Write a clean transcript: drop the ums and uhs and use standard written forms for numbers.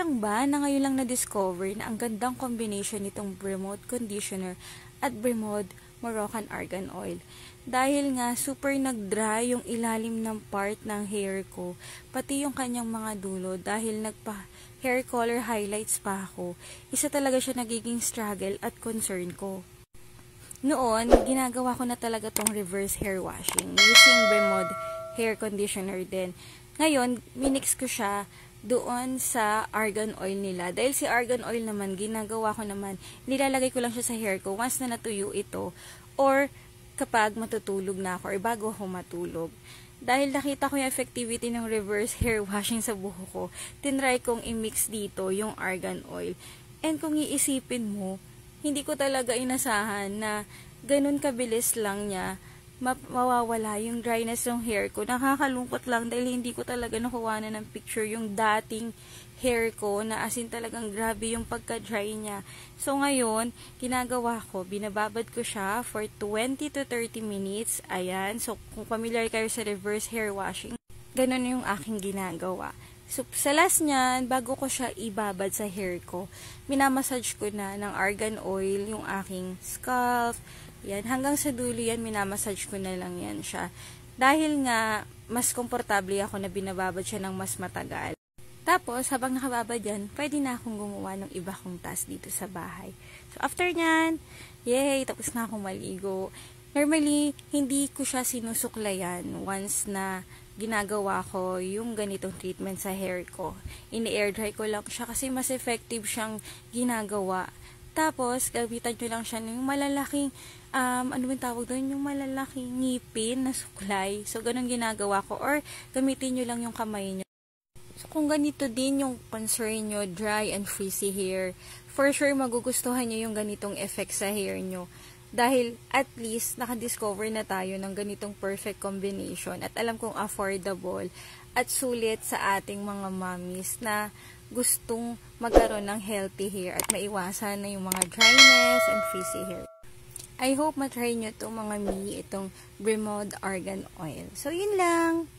lang ba na ngayon lang na-discover na ang gandang combination nitong Bremod Conditioner at Bremod Moroccan Argan Oil? Dahil nga super nag-dry yung ilalim ng part ng hair ko, pati yung kanyang mga dulo dahil hair color highlights pa ako. Isa talaga siya nagiging struggle at concern ko. Noon, ginagawa ko na talaga tong reverse hair washing using Bremod hair conditioner din. Ngayon, minix ko siya doon sa argan oil nila. Dahil si argan oil naman, ginagawa ko naman, nilalagay ko lang siya sa hair ko once na natuyo ito or kapag matutulog na ako or bago ako matulog. Dahil nakita ko yung effectivity ng reverse hair washing sa buhok ko, tinry kong i-mix dito yung argan oil. And kung iisipin mo, hindi ko talaga inasahan na ganun kabilis lang niya mawawala yung dryness ng hair ko. Nakakalungkot lang dahil hindi ko talaga nakuha na ng picture yung dating hair ko na as in talagang grabe yung pagka-dry niya. So ngayon, ginagawa ko, binababad ko siya for 20 to 30 minutes. Ayan. So kung familiar kayo sa reverse hair washing, ganun yung aking ginagawa. So, sa last niyan, bago ko siya ibabad sa hair ko, minamassage ko na ng argan oil yung aking scalp. Yan, hanggang sa dulo yan, minamassage ko na lang yan siya. Dahil nga, mas komportable ako na binababad siya ng mas matagal. Tapos, habang nakababad yan, pwede na akong gumawa ng iba kong task dito sa bahay. So, after nyan, yay, tapos na akong maligo. Normally, hindi ko siya sinusuklayan once na ginagawa ko yung ganitong treatment sa hair ko. Ini-air dry ko lang siya kasi mas effective siyang ginagawa. Tapos, gabitan nyo lang siya ng malalaking, ano ba tawag doon? Yung malalaking ngipin na suklay. So, ganun ginagawa ko. Or, gamitin nyo lang yung kamay nyo. So, kung ganito din yung concern nyo, dry and frizzy hair, for sure magugustuhan nyo yung ganitong effect sa hair nyo. Dahil at least nakadiscover na tayo ng ganitong perfect combination at alam kong affordable at sulit sa ating mga mommies na gustong magkaroon ng healthy hair at maiwasan na yung mga dryness and frizzy hair. I hope matry nyo to mga itong Bremod Argan Oil. So, yun lang!